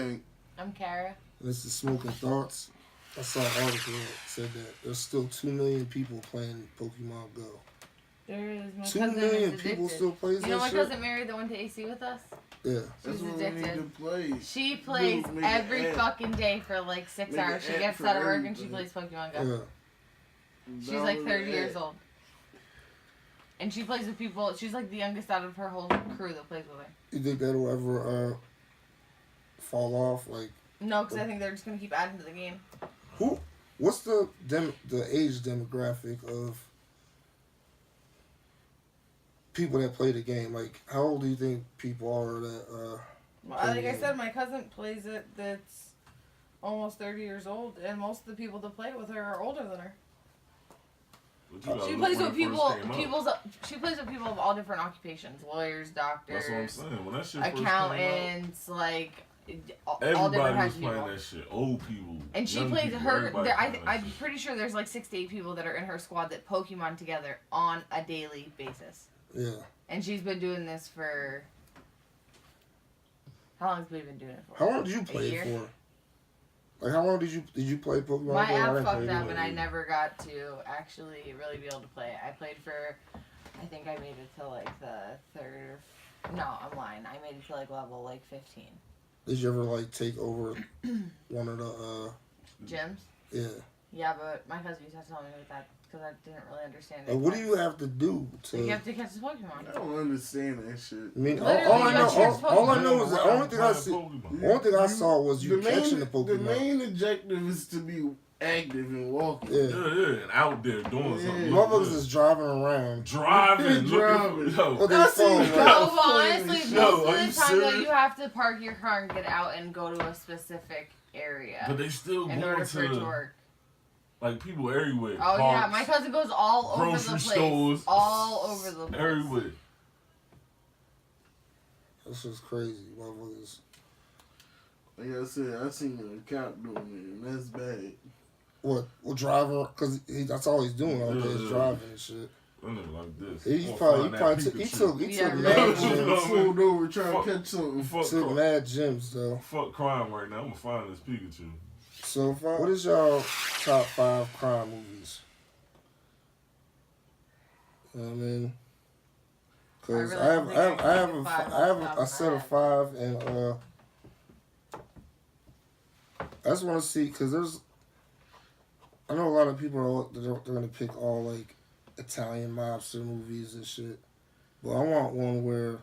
Tank. I'm Kara. This is Smoking Thoughts. I saw an article that said that there's still 2 million people playing Pokemon Go. There is. My 2 cousin million is people addicted. still plays that You know my shit? cousin Mary that went to AC with us? Yeah. That's She's what we need addicted. to play. She plays Dude, make every an app. fucking day for like 6 Make an hours. She app gets for out of work and she everything. plays Pokemon Go. Yeah. She's like Download 30 the years app. old. And she plays with people. She's like the youngest out of her whole crew that plays with her. You think that'll ever fall off? Like, No, because I think they're just going to keep adding to the game. what's the age demographic of people that play the game? Like, how old do you think people are that Well, like I said, my cousin plays it that's almost 30 years old. And most of the people that play with her are older than her. She plays with people. She plays with people of all different occupations: lawyers, doctors. That's what I'm saying. When that shit first accountants, like all everybody different was kinds of playing people. that shit. Old people. And she young plays people, her. everybody playing that I'm shit. pretty sure there's like 6 to 8 people that are in her squad that Pokemon together on a daily basis. Yeah. And she's been doing this for. How long has we been doing it for? How long did you play it for? Like, how long did you play Pokemon My Go? I app didn't fucked play up it. and I never got to actually really be able to play it. I played for, I think I made it to like the third, no, I'm lying. I made it to like level like 15. Did you ever like take over one of the Gyms? yeah. Yeah, but my cousin used to tell me that because I didn't really understand it. Like, what do you have to do to? You have to catch the Pokemon. I don't understand that shit. I mean, Literally, all I you know, got your all I know is the Pokemon. only thing I see, only thing I saw was you catching the Pokemon. The main objective is to be active and walking. Yeah. And out there doing Yeah. something. Motherfuckers is driving around. driving. Driving. Yo, With I their seen phone. cops No, Right? but playing honestly, this most Yo, of are the you time though, serious? you have to park your car and get out and go to a specific area but they still in going order for it to to work. like people everywhere. Oh yeah, Parks, my cousin goes all over the grocery place. stores, All over the place. everywhere. This is crazy, motherfuckers. Like I said, I seen an account doing it, and that's bad. What? Well, driver, because that's all he's doing all day is Yeah. driving and shit. That nigga like this. He I'ma probably find that took Yeah, mad right. gyms. Pulled over trying Fuck. to catch something. Fuck, Took crime. mad gyms though. Fuck crime right now. I'm gonna find this Pikachu. So, what is y'all top 5 crime movies? You know what I mean? Because really I don't think have I can do 5 I have off the top a of set my of 5, and I just want to see, because I know a lot of people they're gonna pick all like Italian mobster movies and shit, but I want one where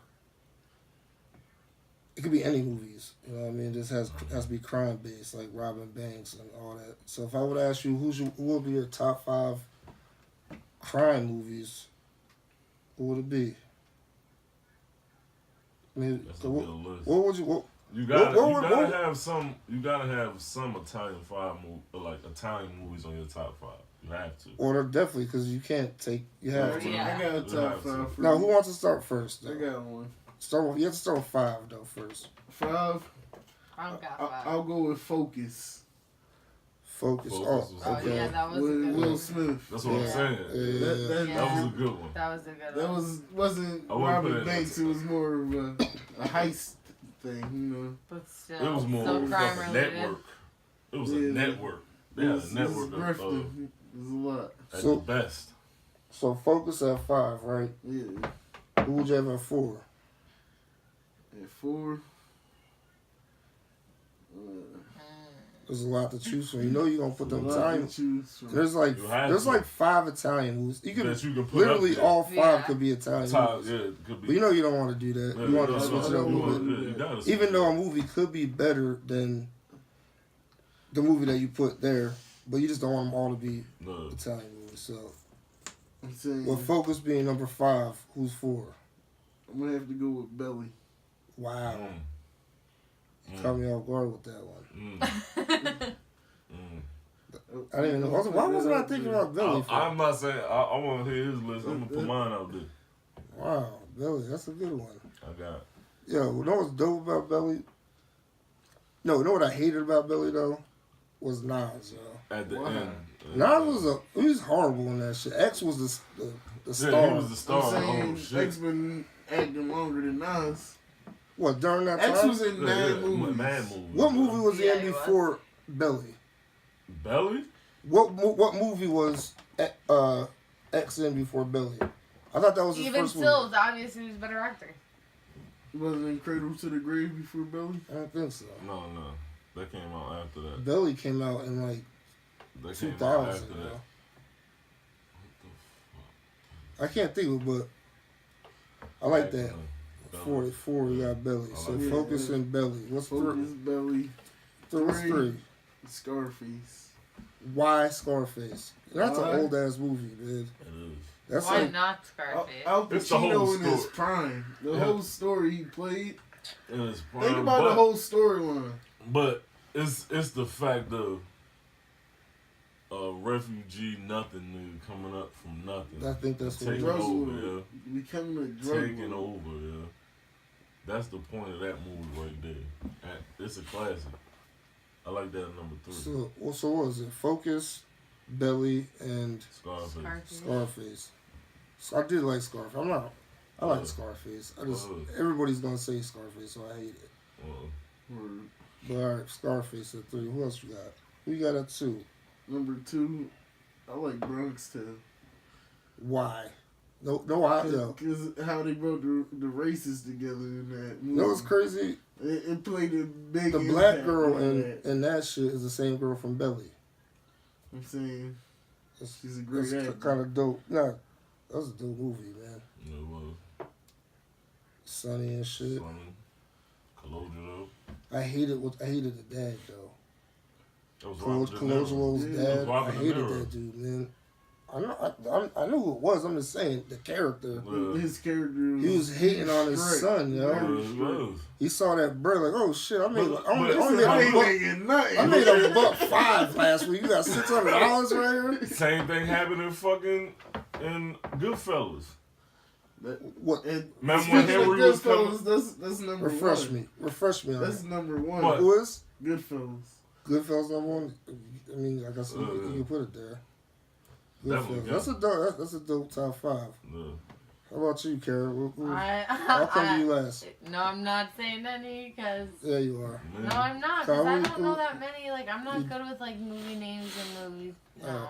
it could be any movies. You know what I mean? It just has to be crime based, like robbing banks and all that. So if I would ask you who would be your top 5 crime movies, who would it be? I mean, That's a good list. what would you? You gotta, What- you what- gotta what- have some. You gotta have some Italian like Italian movies on your top 5. You have to. Or definitely, because you can't take. You have to. Yeah. I got a You top have to. 5 for Now, you. who wants to start first? I Though? got one. You have to start with 5 though first. 5. I don't got 5. I'll go with Focus. Focus. Focus Oh, was Oh okay. yeah, that was a With good Will one. Smith. That's what I'm Yeah. saying. Yeah. That Yeah. That was a good one. That was a good That one. wasn't I wouldn't put Robert it Banks. in. It was more of a heist thing, you know. But still, It was more so of a crime fucking related. network. It was a Yeah. network. They had a network of grifting. It was a lot. at So- the best. So Focus at 5, right? Yeah. Who would you have at 4? At 4. There's a lot to choose from. You know you're gonna put them a lot to Italian. choose from. There's like You have there's to. like 5 Italian movies. You That you can can put literally up there. all 5 Yeah. could be Italian Top, movies. yeah, it could be. But you know you don't want to do that. Yeah, You want no, to switch it no, up a you little want- bit. yeah, you gotta switch Even it though a up. movie could be better than the movie that you put there, but you just don't want them all to be No. Italian movies. So, I'm saying with Focus being number 5, who's 4? I'm gonna have to go with Belly. Wow, Mm. caught me off guard with that one. Mm. Mm. I didn't even know. Why wasn't I thinking about Billy? I'm not saying I want to hear his list. I'm gonna put mine out there. Wow, Billy, that's a good one. I got. Yo, you know what's dope about Belly? No, you know what I hated about Belly though? Was Nas, yo. At the Wow. end. Nas he was horrible in that shit. X was the star. Yeah, he was the I'm star. saying Oh shit. X been acting longer than Nas. What, during that X time? was in mad movies. Mad movies. What movie was Yeah, in he before Belly? Belly? What movie was X in before Belly? I thought that was his Even first still, movie. it's obvious he was a better actor. Wasn't in Cradle to the Grave before Belly? I don't think so. No. That came out after that. Belly came out in like That came out 2000. after You that. know? I can't think of it, but I like that. Belly. 44, we got Belly. So that. Focus and Belly. What's Focus, Belly, what's three? Scarface. Why Scarface? That's Why? an old ass movie, man. It is. That's Why like not Scarface? Al It's the whole Pacino in his story. prime. The Yeah. whole story he played. It is Think prime, about the whole storyline. But it's the fact of a refugee nothing nigga coming up from nothing. I think that's what it Taking is. Drug over, lord. yeah. Becoming a drug Taking lord. over, yeah. That's the point of that movie right there. And it's a classic. I like that at number 3. So what was it? Focus, Belly, and Scarface. Scarface. So I did like Scarface. I like Yeah. Scarface. Yeah. Everybody's gonna say Scarface, so I hate it. Word. But alright, Scarface at 3. Who else you got? Who you got at 2? Number 2, I like Bronx Tale. Why? No, I yo. Because how they brought the races together in that movie. You know what's crazy? It played a big The black impact girl on that. in that shit is the same girl from Belly. I'm saying That's, she's a great that's actor. kind of dope. Nah, that was a dope movie, man. It was. Sunny and shit. Sonny. Colodro. I hated the dad though. That was Robert De Niro. Colodro's Yeah. dad. It was Robert I De hated Niro. that dude, man. I knew who it was. I'm just saying the character. His character He was hating on his straight. son, yo. Very It straight. was. He saw that bread like, oh shit, I made But- I only but- made I a ain't buck. making nothing. I made a $1.05 last week. You got $600 right here. Same thing happened in Goodfellas. What? And Remember speaking when Henry of was coming? Goodfellas, that's number Refresh one. me. Refresh me on That's that. number one. What? Who is? Goodfellas. Goodfellas number one. I mean, I guess you can put it there. Definitely Goodfellas. That's a dope top 5. Yeah. How about you, Kara? How I'll come you last? No, I'm not saying any because. There you are. No, I'm not. Because I Kyle, don't know that many. Like, I'm not good with, like, movie names and movies. No.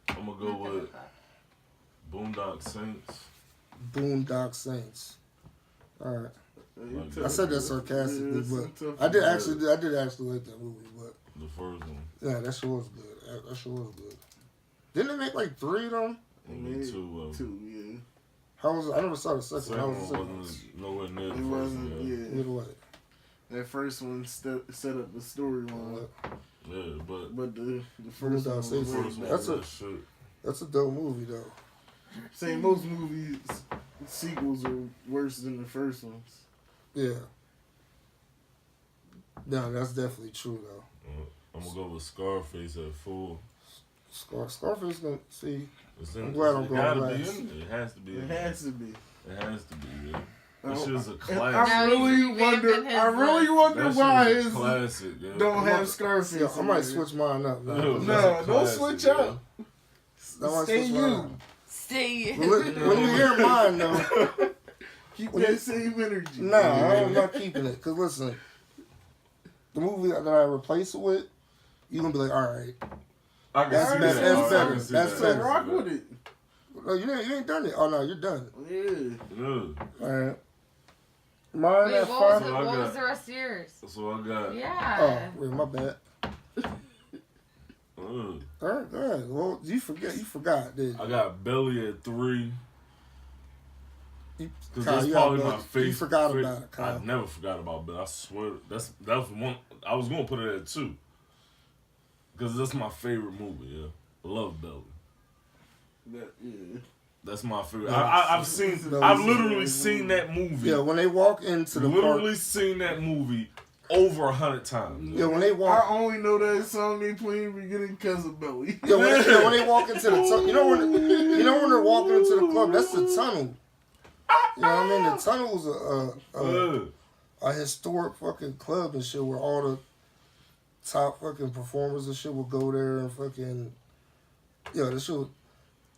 I'm gonna go Not good with that. Boondock Saints. Boondock Saints. All right. Like I said that sarcastically, Yeah, but some tough I did ones. actually like that movie. But The first one. yeah, that shit was good. That shit was good. Didn't they make like 3 of them? And then 2 Two, yeah. How was? I never saw the second. Second How one was the second? wasn't nowhere near the It first wasn't, one. yeah. Either way. That first one set up the storyline. Yeah, but But the first Boondock one Saints. the was first way one That's better. a- was that shit. That's a dope movie though. Saying most movies sequels are worse than the first ones. Yeah. No, that's definitely true though. I'm gonna go with Scarface at 4. Scarface gonna see. It's I'm glad I'm it going gotta last. be in there. It has to be. It in there. has to be. It has to be. Yeah. Oh, This shit's a and classic. I Now really he's wonder. revamping his I really list. wonder That why shit is his a classic. Yeah. don't have Scarface. Yeah, I in might there. switch mine up now. No, No, that's a don't classic, switch yeah. up. I might Stay switch mine you. up. Stay. When you hear mine though, Keep Well, that same energy. nah, I'm not keeping it. Cause listen, the movie that I replace it with, you gonna be like, all right, I can That's see better, that. that's I can better, see that's that. So better. rock with it. no, you ain't done it. Oh no, you're done. Yeah. Yeah. All right, mine Wait, at what was, 5. it? I What got- was the rest of yours? So I got. Yeah. Oh, wait, my bad. All right, go ahead. Well, you forgot, did you? I got Belly at 3. You- Because Kyle, that's you probably got my Belly. favorite. You forgot about it, Kyle. I never forgot about Belly. I swear. That was one. I was going to put it at 2. Because that's my favorite movie, yeah. I love Belly. Yeah. That's my favorite. Yeah. I've literally seen that movie. Yeah, when they walk into the literally park. seen that movie over 100 times. Yeah, when they I walk. only know that song they play in the beginning because of Belly. Yeah, when they walk into the tunnel, you know when they're walking into the club, that's the tunnel. You know what I mean? The tunnel's a historic fucking club and shit where all the top fucking performers and shit will go there and fucking the shit.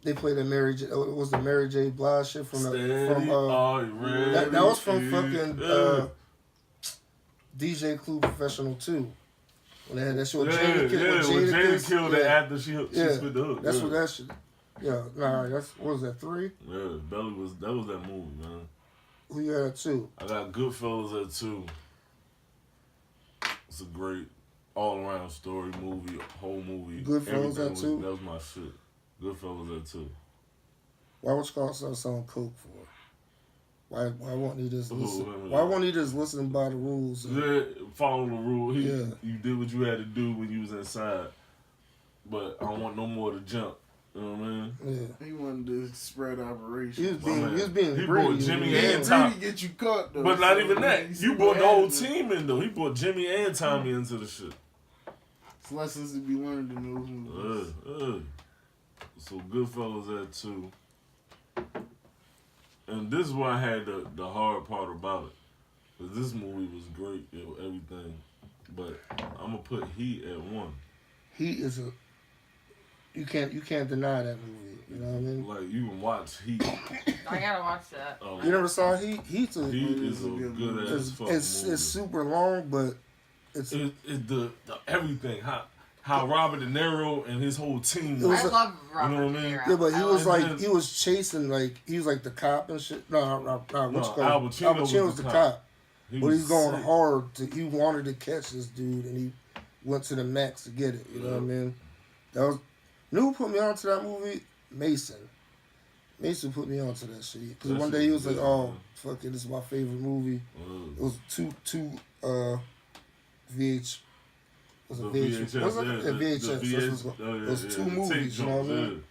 They played the Mary J. It was the Mary J. Blige shit from Steady, that was from fucking DJ Clue Professional 2. When they had that shit with Yeah, Jada when Jada killed it yeah. after she spit the hook. That's yeah. what that shit. Yeah, nah, what was that, 3? Yeah, Belly was that movie, man. Who you had at 2? I got Goodfellas at 2. It's a great all-around story movie, whole movie. Goodfellas at 2? That was my shit. Goodfellas at 2. Why would you call someone coke for? Why won't he just listen? Ooh, Why won't he just listen by the rules? Yeah, follow the rule. Yeah. You did what you had to do when you was inside. But I don't want no more to jump. You know what I mean? Yeah. He wanted to spread operation. He was being He greedy. brought Jimmy yeah. and Tommy. Get you caught though. But not even that. You You brought the whole team in though. He brought Jimmy and Tommy into the shit. It's lessons to be learned in those movies. So Goodfellas at 2. And this is why I had the hard part about it. Because this movie was great, everything. But I'm going to put Heat at 1. Heat is a... You can't deny that movie. You know what I mean? Like, you can watch Heat. I gotta watch that. You never saw Heat? Heat Heat is a good ass fucking movie. It's super long, but it's the everything. How Robert De Niro and his whole team. It was I love Robert you know what I De mean? Niro. yeah, but he I was love like he was chasing he was like the cop and shit. No, what you call Al it? Pacino Al Pacino was the cop. He But was he's going sick. hard. He wanted to catch this dude, and he went to the max to get it. You know what I mean? That was. You know who put me onto that movie? Mason. Mason put me onto that shit. Because one day he was like, "Oh, fuck it, this is my favorite movie." It was two VH. Was it VHS? Was it? Yeah, VHS. It was two movies. You know what I mean?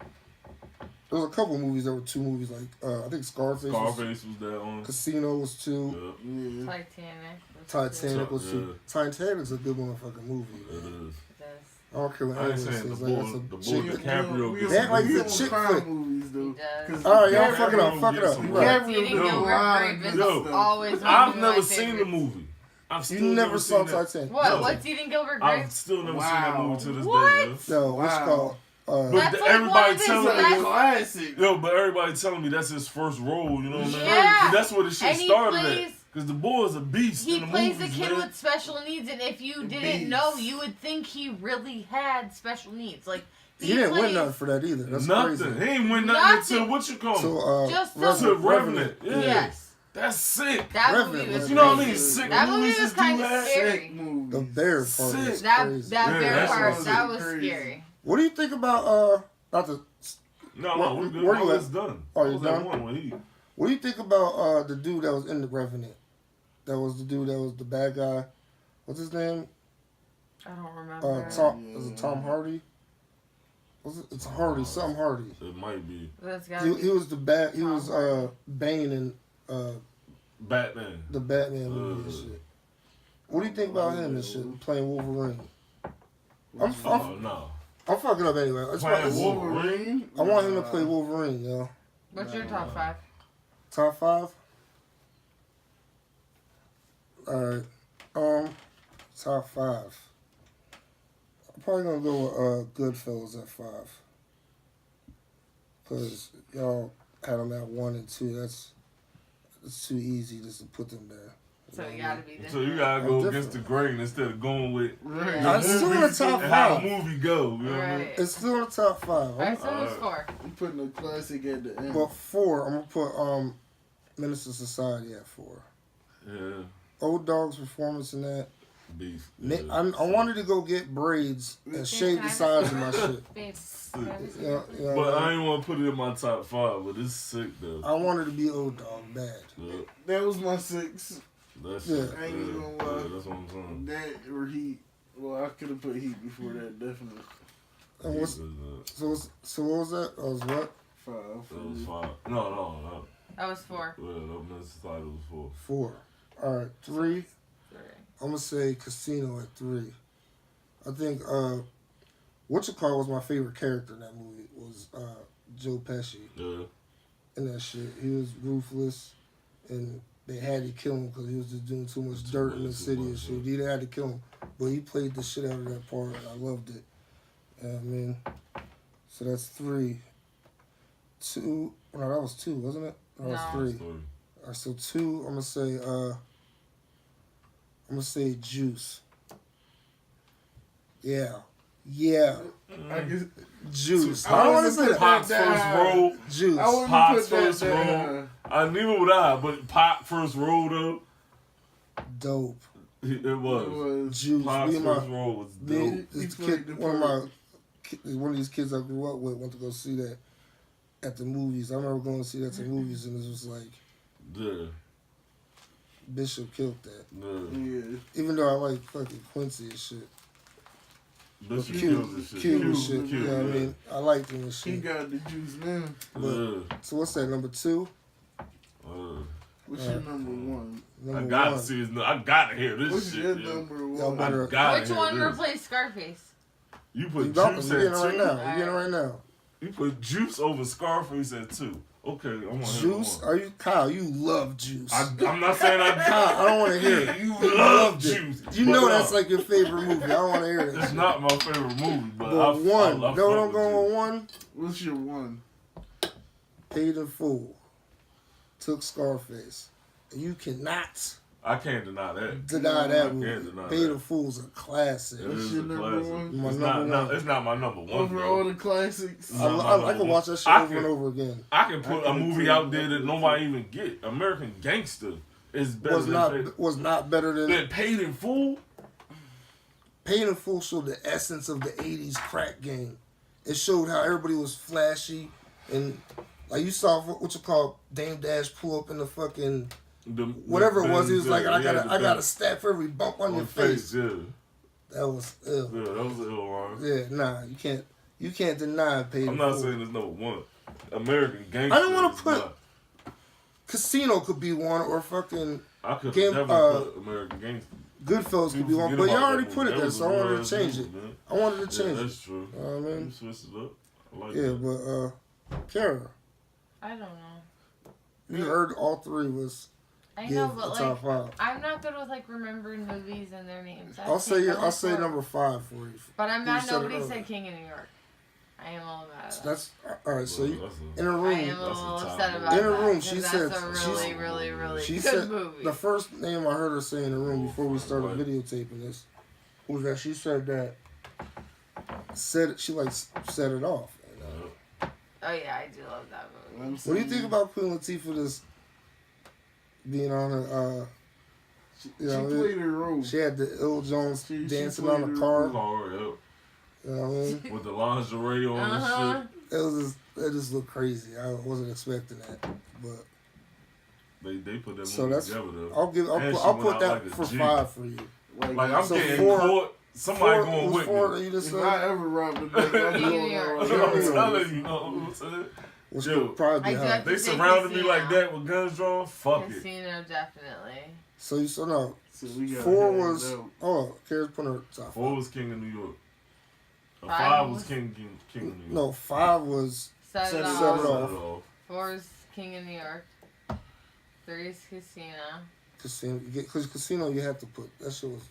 There was a couple movies that were 2 movies. Like I think Scarface was that on. Casino was 2. Yeah. Titanic was 2. Yeah. Titanic's a good motherfucking movie. It Man. is. I don't care what I ain't anyone saying says. the Like, boy, that's a the boy chick. DiCaprio. They act like the chick flick. movies though. does. Alright, y'all Yeah, fuck it up. Fuck it up. some You right. right. Eating Yo, Gilbert Grape is yo, always one I've of my never seen the favorites. movie. I've still You never saw seen that. Titanic. What? No. What's Eating Gilbert Grape? I've still never seen that Wow. movie to this What? day. Yo. No, what's Wow. called? But That's like everybody one of his telling best- me, Classic. yo, but everybody telling me that's his first role. You know what I mean? Yeah. And that's where the shit And he started plays- at. Because the boy is a beast He in the plays movies, a kid man. with special needs, and if you didn't know, you would think he really had special needs. Like He didn't win plays- nothing for that either. That's Nothing. crazy. He ain't win nothing Nothing. until what you call him? So, Just to Revenant. Yeah. Yes, That's sick. that Revenant movie was was You know what I mean? crazy. Sick That movie movies was just do kind of that. scary. Sick movie. the bear part Sick. is That crazy. that Yeah, bear that part shit that was was crazy. scary. What do you think about not the? No, we good. Where you Oh, at? it's done. Oh, I you was done? at one when he. What do you think about the dude that was in the Revenant? That was the dude that was the bad guy. What's his name? I don't remember. Is it Tom Hardy? Was it? It's Hardy. Something Hardy. It might be That's got He was the bad. He was Bane in Batman. the Batman movie and shit. What do you think about him and shit? Playing Wolverine. I'm No. fucking up anyway. Playing Wolverine? I want him to play Wolverine, yo. What's your top 5? Top 5? Alright. Top 5. I'm probably gonna go with Goodfellas at 5. Cause y'all had them at 1 and 2. It's too easy just to put them there. So you gotta be different. So you gotta go I'm against the grain instead of going with Yeah. It's still in the top and how the 5. movie go. You know what I mean? Right. It's still in the top 5. Alright, so who's 4? I'm putting a classic at the end. But 4, I'm gonna put Minister Society at 4. Yeah. Old Dog's performance in that. Beef. I wanted to go get braids and shave the sides of my shit. Babe, Yeah, yeah, But I ain't want to put it in my top 5, but it's sick though. I wanted to be Old Dog bad. Yeah, That was my 6. that's Yeah. it. I ain't even gonna lie. Yeah, that's what I'm saying. That or Heat. Well, I could have put Heat before that, definitely. And what's, so what was that? I was what? 5. That was 5. No. That was 4. Yeah, that Minister Society was 4. 4. All right, 3. I'm gonna say Casino at 3. I think Whatchacall was my favorite character in that movie. Was Joe Pesci. Yeah. In that shit, he was ruthless, and they had to kill him because he was just doing too much dirt in the city and shit. They had to kill him, but he played the shit out of that part, and I loved it. I mean, so that's 3. 2. No, that was 2, wasn't it? That was No. 3. All right, so 2. I'm gonna say I'm gonna say Juice. Yeah. I guess, Juice. I I don't want to wasn't say that. Pac's first role. Juice. I wouldn't Pac's put that first role. down. Neither would I, but Pac first role though, Dope. it It was. was. Juice. Pac's Me and my first role was me, dope. this He kid, played the one of these kids I grew up with went to go see that at the movies. I remember going to see that at the movies, and it was like Yeah, Bishop killed that. yeah. Yeah. Even though I like fucking Quincy and shit. Bishop Q kills this shit. and Q, shit. Q, You know what I yeah. mean? I liked him and He shit. got the juice now. Yeah. So what's that, number 2? What's your number one? I Number gotta 1. see his. I gotta hear this What's shit. your yo. number Y'all one? better- I gotta Which hear one this. replaced Scarface? You You put about Juice to get it at right 2. now. You get it right now. You put Juice over Scarface at 2. Okay, I want to hear Juice? one. Are you Kyle? You love Juice. I'm not saying I Kyle, I don't want to hear it. You You love loved it. Juice. You but know no, that's like your favorite movie. I don't want to hear that. It's shit. not my favorite movie, but But I one. I No, fuck don't with go Juice. on one. What's your one? Paid in Full. Took Scarface. And you cannot I can't deny that. deny No, I that can't movie. deny Paid that. in Full's a classic. It What's is your a number classic. one? My It's number not, one. it's not my number one. Over bro. all the classics. No, I can watch that shit I over can- and over again. I can put I a can movie too. out there that nobody even get. American Gangster is better Was not better than Paid in Full. Paid in Full showed the essence of the 80s crack game. It showed how everybody was flashy and like you saw what you call Dame Dash pull up in the fucking whatever it was. He was like, I got a stat for every bump on your face. Yeah, That was ill. yeah, that was ill, Ron. Yeah, nah, you can't deny Paid in I'm not Full. saying it's number one. American Gangster. I don't wanna is put- not. Casino could be one, or fucking I could Game- never put American Gangster. Goodfellas could be one. Forget But you about already that put it movie. there, That so I was a wanted real to change movie, it. man. I wanted to Yeah, change it. that's true. You know what I mean? You switched it up. I like Yeah, that. but Kara, I don't know. you heard all three was I give know, a but top like, 5. I'm not good with like remembering movies and their names. I'll say number 5 for you. But I'm You mad said it nobody earlier. said King of New York. I am a little mad at that. That's all right. So you, That's a- in a I am room, a That's a little top upset movie. about In a that. room, 'cause she that's said- a really, really, really she good said movie. the first name I heard her say in the room before we started What? videotaping this was that she said that she like set it off. Oh yeah, I do love that movie. What do you think about Queen Latifah just being on her? She You know, played her role. She had the Earl Jones She dancing played on her the car. Hard, yep. You know what I mean? With the lingerie on Uh-huh. and shit. It just looked crazy. I wasn't expecting that, but They put that so movie that's together though. I'll And she I'll went put out that like a for G. 5 for you. Like I'm So getting 4 caught. Somebody going was with 4 me. that you just If said, I ever robbed a bank, I'm King of going New York. out. Yeah, I'm yeah. telling you, you know what I'm saying? which Yo, could probably I be do high. have They to say surrounded me Casino. like that with guns drawn. Fuck it. Casino, definitely. So no, So we got 4 was Kara's putting her top 4 5. was King of New York. A 5 5 was was- King of New York. No, 5 was Set Set it it off. Set it Set off. it off. 4 is King of New York. 3 is Casino. Casino. Because Casino, you have to put that shit was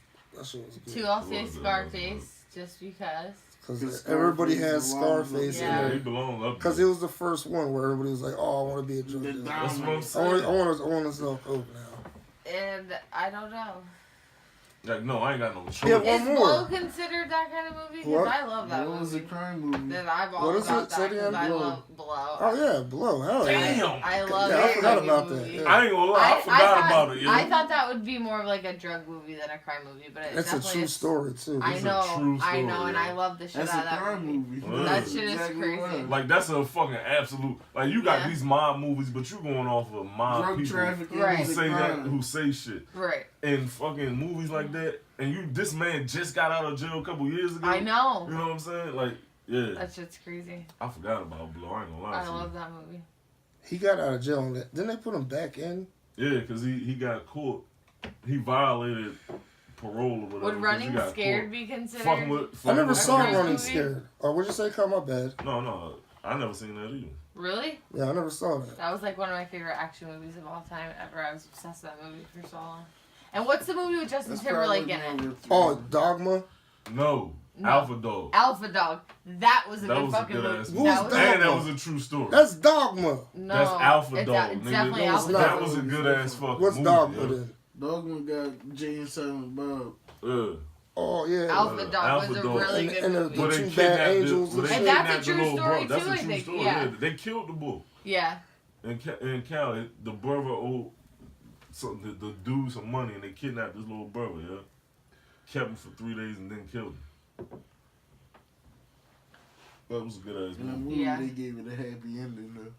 2, good. I'll say Was it? Scarface, just because. Because everybody has Scarface Yeah. in He there. belonged up Because there. it was the first one where everybody was like, "Oh, I want to be a drug The dealer. That's what I'm dominant. saying. I want to sell coke now." And I don't know. Like, no, I ain't got no choice. Yeah, One Is more. Blow considered that kind of movie? Because What? I love that What was a movie. crime movie? That I've What all is about it? Say that it because I again. love Blow. Oh yeah, Blow. Hell yeah. Damn. I love Yeah, I it. forgot Movie. about that, yeah. I ain't gonna lie, I forgot thought, about it, yo. I thought that would be more of like a drug movie than a crime movie, but it That's a definitely true is. story too. I It's a know, true I know, story, and yeah. I love the shit That's out a of that crime movie. movie. That shit is crazy. Like, that's a fucking absolute. Like, you got Yeah. these mob movies, but you going off of mob Drug people trafficking Right. who is a say that, crime. who say shit. Right. In fucking movies like that, and this man just got out of jail a couple years ago. I know. You know what I'm saying? Like, yeah. That shit's crazy. I forgot about Blow. I ain't gonna lie I to love that movie. He got out of jail on that. Didn't they put him back in? you. Yeah, because he got caught. He violated parole or whatever. Would 'cause Running he got Scared caught. be Fucking considered? with, I fucking never with saw crime Running movie? Scared. Oh, what'd you say? Call my bad. No, I never seen that either. Really? Yeah, I never saw that. That was like one of my favorite action movies of all time ever. I was obsessed with that movie for so long. And what's the movie with Justin That's Timberlake probably in it? number 3. Oh, Dogma. No, No. Alpha Dog. Alpha Dog. That was a That good was a fucking good movie. ass movie. That Who's was, that? And that was a true story. That's Dogma. no, That's Alpha it's, Dog, it's nigga. definitely No, it's Alpha not. That Dog. was a good ass fucking What's movie. Dogma yo. then? Dogma got Jay and Silent Bob. Oh yeah. Alpha Dog was a really good movie. The two bad angels. And that's a true story too, I think. Yeah. They killed the bull. Yeah. And Cal, the brother owed the dude some money, and they kidnapped his little brother. Yeah, kept him for 3 days and then killed him. That was a good ass In the movie. movie, they gave it a happy ending though.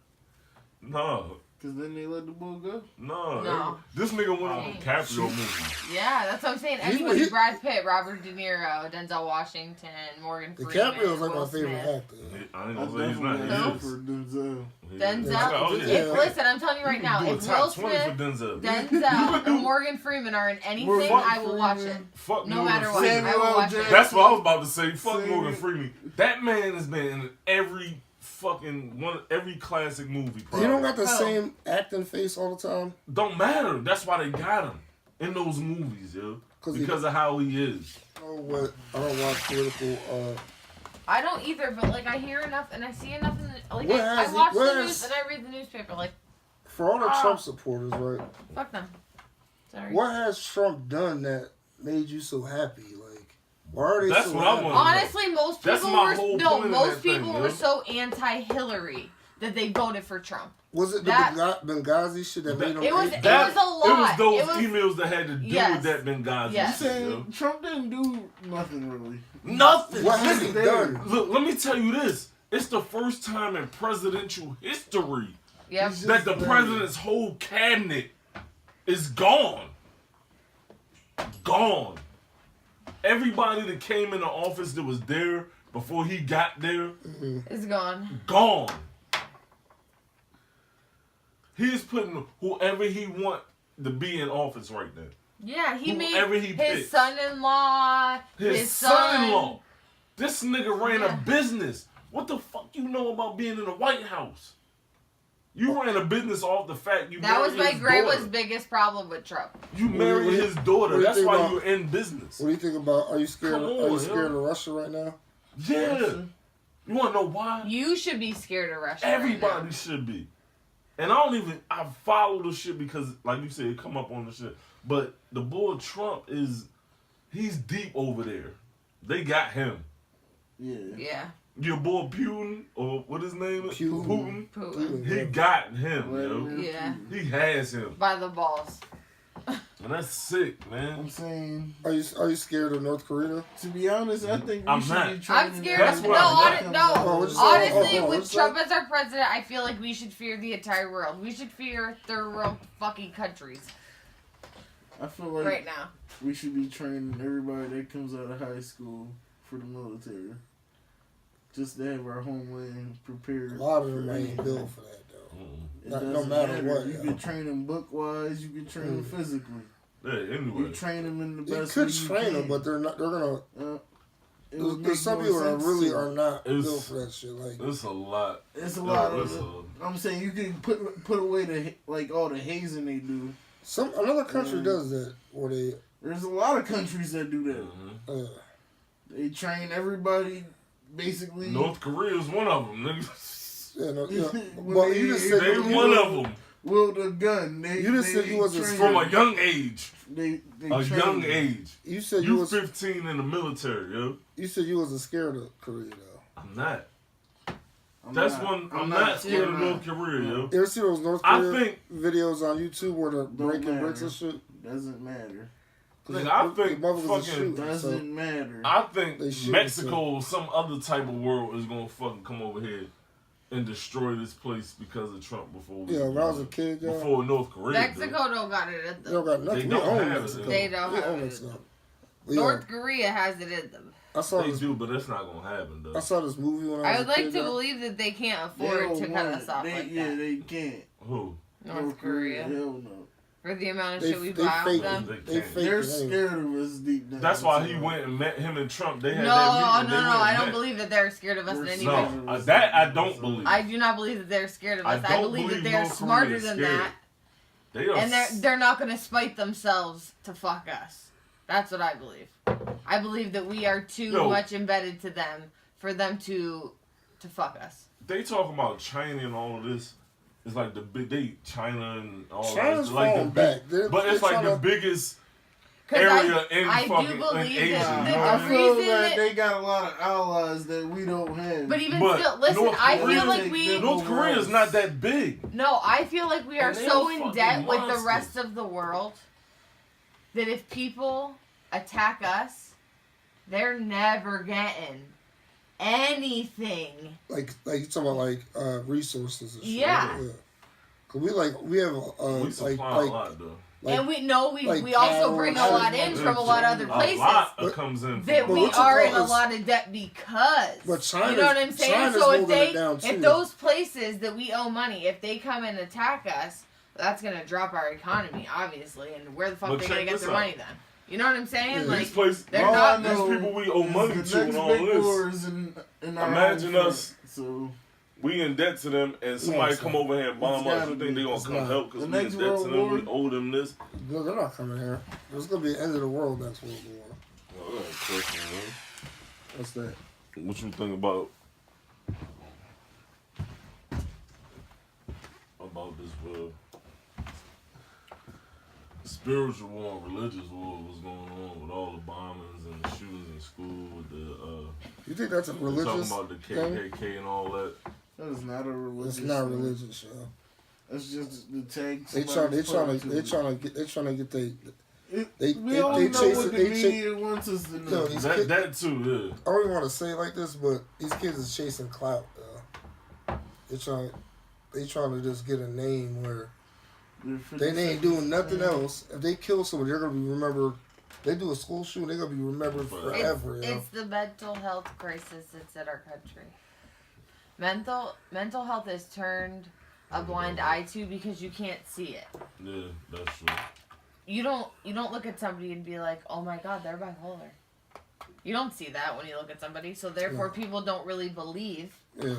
No. Cause then they let the bull go. No. This nigga went on a DiCaprio movie. Yeah, that's what I'm saying. Anybody, Brad Pitt, Robert De Niro, Denzel Washington, Morgan Freeman, DiCaprio's like Will my favorite Smith. actor. I ain't gonna say he's not. He is. For Denzel. Denzel. Oh, yeah. Listen, I'm telling you right now, Do a if top Will 20 Smith, for Denzel. Denzel, and Morgan Freeman are in anything, I will watch it. Fuck No Morgan matter what, Freeman. I will watch it. That's what I was about to say. Fuck Same. Morgan Freeman. That man has been in every fucking every classic movie. He don't got the same acting face all the time. Don't matter. That's why they got him in those movies, yo. Because of how he is. Oh, what? I don't watch political. I don't either, but like I hear enough and I see enough in the, like What I has watch he- the what news has- and I read the newspaper. Like, For all the Trump supporters, right? fuck them. Sorry. What has Trump done that made you so happy? Like, why are they That's so what I happy? want. Honestly, most That's people my were whole no, point of most that thing, people yo. were so anti-Hillary that they voted for Trump. Was it the That- Benghazi shit that made him? It was- hate- it was a lot. It was those It was- emails that had to do Yes. with that Benghazi Yes. You shit, saying yo. Trump didn't do nothing really. Nothing. What has he done? Look, let me tell you this. It's the first time in presidential history Yep. He's that the just president's whole cabinet is gone. Gone. Everybody that came into office that was there before he got there, It's gone. gone. He's putting whoever he want to be in office right now. Yeah, he Whoever made he his picks. son-in-law, His son. son-in-law. This nigga ran Yeah. a business. What the fuck you know about being in the White House? You ran a business off the fact you That was married my his grandma's daughter. biggest problem with Trump. You married What do you- his daughter. what do you That's think why about- you're in business. What do you think about? Are you scared? Come Are on, you scared yo. of Russia right now? Yeah. You want to know why? You should be scared of Russia. Everybody Right should be. And I follow the shit because, like you said, it come up on the shit. But the boy Trump he's deep over there. They got him. Yeah. now. Yeah. Your boy Putin, or what his name is? Putin. Putin. He got him, yo. Yeah. He has him. By the balls. And that's sick, I'm man. saying, Are you scared of North Korea? to be honest, I think we I'm should not. be trying. I'm scared That's of what I'm not. Oh, what'd you say? Honestly, Oh, with what'd you Trump say? as our president, I feel like we should fear the entire world. We should fear third world fucking countries I feel like right now. we should be training everybody that comes out of high school for the military. Just to have our homeland prepared. A lot of them for ain't anything. built for that though. It No doesn't matter what, You yo. can train them book wise. You can train them physically. Yeah, You anyway. train them in the You best could way you train can. them, but they're not. They're gonna. It would make There's some more people that sense really to- are not It's- built for that shit. Like It's a lot. It's a lot it's of. I'm saying you can put away the like all the hazing they do. another country Yeah. does that, where they. There's a lot of countries that do that. Mhm. They train everybody basically. North Korea is one of them, nigga. Yeah, no, yeah. When But they- you just said They you, one of them Wield a gun. They, You just said you wasn't train- from a young age. They A train young them. age. you said you You was 15 in the military, yo. you said you wasn't scared of Korea though. I'm not. I'm That's not- one. I'm not not scared of I'm North not. Korea, yo. You ever see those North I Korea think- videos on YouTube where they're breaking matter. bricks and shit? Doesn't matter. Nigga, I The think motherfuckers are fucking. shooting, so- Doesn't matter. I think They shoot Mexico us, or some other type of world is gonna fucking come over here and destroy this place because of Trump before we Yeah, when I was a kid, yo, before North Korea. Mexico don't got it in they don't them. got nothing. They We don't own have it. Mexico. They don't We have own it. Mexico. But yeah, North Korea has it in them. I saw They this. do, but that's not gonna happen though. I saw this movie when I I was would a like kid, to yo. believe that they can't They afford don't to cut want us it. off They, like yeah, that. they can't. Who? North Korea. Hell no. For the amount of They, shit we they buy off fake them. it. They They fake They're it. anyway. scared of us deep down. That's why he inside. went and met him and Trump. They No, had no, that meeting. no, and they I went don't and believe that they're scared of us in We're any so- way. met. No, that I don't believe. I do not believe that they're scared of I us. I, don't believe that believe they're North smarter Korea's than scared. that. They are And they're not going to spite themselves to fuck us. That's what I believe. I believe that we are too Yo. much embedded to them for them to fuck us. They talking about China and all of this. It's like the big China and all China's that. Like the falling big, back. but it's like the biggest area in I fucking do in believe Asia. that You know what I I mean? feel reason that that- they got a lot of allies that we don't have. But even But still, listen, North I Korea feel like take we. them- North Korea is not that big. No, I feel like we are And they so are in fucking debt with the monsters. rest of the world that if people attack us, they're never getting anything. Like you talking about like resources and shit. Yeah. Cause we have We supply a lot though. And we know like we also cattle, bring a shit. lot in from a lot of other places. A lot But- comes in. That from we what you are call in a is- lot of debt because But China's- you know what I'm saying. China's So if holding they, it down, too. if those places that we owe money, if they come and attack us, that's gonna drop our economy, obviously. And where the fuck But they check gonna get this their out. money then? You know what I'm saying? Yeah. Like These places, they're all not. I know these people we owe is money the to and next all big this. war is in our Imagine home us- front, So We in debt to them, and somebody it's come not. over here and bomb It's us. gotta You think be. they gonna It's come not. help because The we in next debt to World them? We War- owe them this. No, they're not coming here. There's gonna be an end of the world next World War. Well, that's a question, man. What's that? What you think about this spiritual war and religious war? What's going on with all the bombings and the shootings in school? With the You think that's a talking religious about the thing? KKK and all that. that is not a religious. It's not thing. religious, yo. That's just the tag. They trying to get they We all know chase what it- the they media wants us to know. No, these That kids, that too, I don't even want to say it like this, but these kids is chasing clout, though. They trying to just get a name where they ain't doing nothing else. If they kill somebody, they're gonna be remembered. They do a school shooting, they're gonna be remembered forever. yo. It's the mental health crisis that's in our country. Mental health is turned a blind eye to because you can't see it. yeah. Yeah, that's true. You don't look at somebody and be like, oh my god, they're bipolar. You don't see that when you look at somebody, so therefore No. people don't really believe Yeah.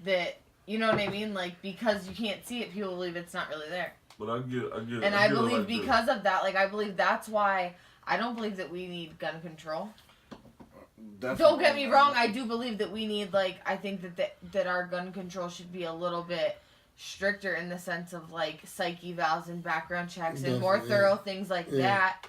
that, you know what I mean? Like, because you can't see it, people believe it's not really there. But I get. And I get it believe like this. because of that, like, I believe that's why I don't believe that we need gun control. Don't get me wrong, I do believe that we need, like, I think that our gun control should be a little bit stricter in the sense of, like, psych evals and background checks and more Definitely, thorough things like that.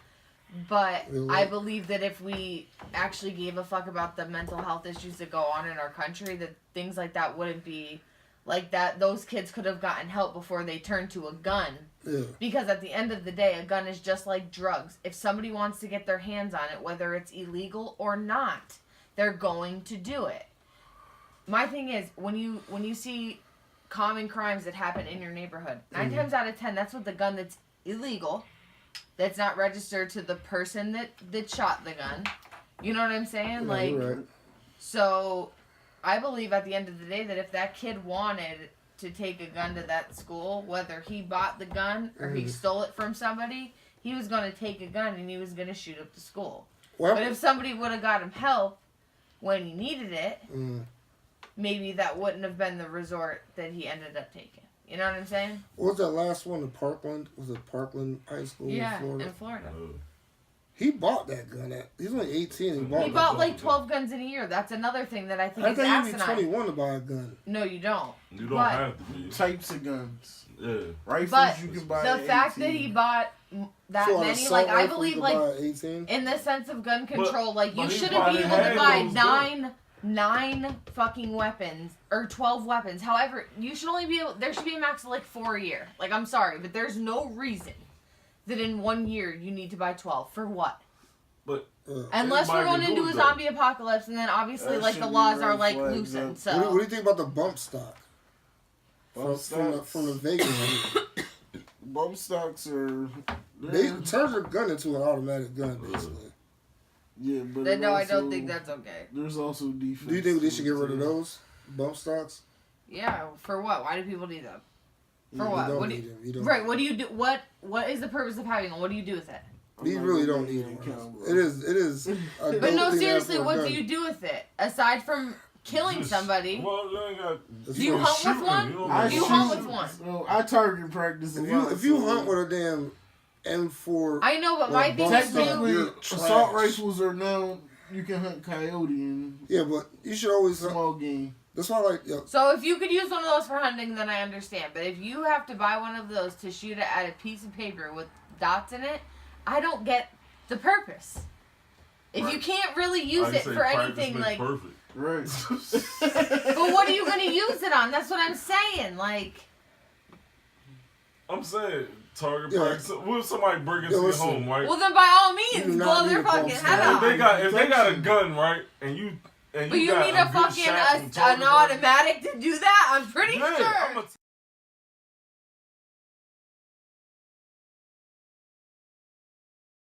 But Yeah, I believe that if we actually gave a fuck about the mental health issues that go on in our country, that things like that wouldn't be like that. Those kids could have gotten help before they turned to a gun. Yeah. Because at the end of the day, a gun is just like drugs. If somebody wants to get their hands on it, whether it's illegal or not, they're going to do it. My thing is, when you see common crimes that happen in your neighborhood, 9 times out of 10, that's with the gun that's illegal, that's not registered to the person that shot the gun. You know what I'm saying? Yeah, like, you're right. so I believe at the end of the day that if that kid wanted to take a gun to that school, whether he bought the gun or he stole it from somebody, he was going to take a gun and he was going to shoot up the school. Well, But if somebody would have got him help when he needed it, mm. maybe that wouldn't have been the resort that he ended up taking. You know what I'm saying? What was that last one in Parkland? Was it Parkland High School Yeah, in Florida? in Florida. He bought that gun at. He's only 18. He bought. He that bought gun. like 12 guns in a year. That's another thing that I think I is think you be asinine. 21 to buy a gun. No, you don't. You don't But- have to be. Types of guns. Yeah. Rifles But you can buy. the at fact that 18. he bought that So an many, assault like, I rifle believe, you like, buy at 18. in the sense of gun control, like, you but he shouldn't probably be able to had buy those nine fucking weapons or 12 weapons. However, you should only be able, there should be a max of like 4 a year. Like, I'm sorry, but there's no reason that in 1 year you need to buy 12. For what? But Unless we're everybody going can into do a it, zombie apocalypse, and then obviously, That like, should the be laws are red like flags loosened. up. So What do you think about the bump stock? Bump stocks. From the Vegas. Bump stocks are. They turn your gun into an automatic gun, basically. Yeah, but then, it no, I also- don't think that's okay. There's also defense. Do you think they to should it, get rid of too. those bump stocks? Yeah, for what? Why do people need them? For You what? don't What do need you, them. You don't right? need What do you do? What is the purpose of having them? What do you do with it? I'm You not really gonna don't make need an one. account, bro. It is. a But dope no, thing to have seriously, for a what gun. do you do with it aside from killing just- somebody? Well, you ain't got. If Do you hunt with shooting, one? you know, I Do you shoot- hunt with one? So I target practice. If you hunt with a damn M4, I know, but Well, my thing bump is, stock, do you're you, assault trash. rifles are now you can hunt coyote and yeah, but you should always hunt. small game. That's why, like, yo, So if you could use one of those for hunting, then I understand. But if you have to buy one of those to shoot it at a piece of paper with dots in it, I don't get the purpose. If you can't really use it for anything, like... Perfect. Right. But what are you going to use it on? That's what I'm saying. Like... I'm saying, target practice. What if somebody break into your home, right? Well, then by all means, blow their fucking head off. If they got a gun, right, and you but you need a fucking an automatic to do that? I'm pretty sure.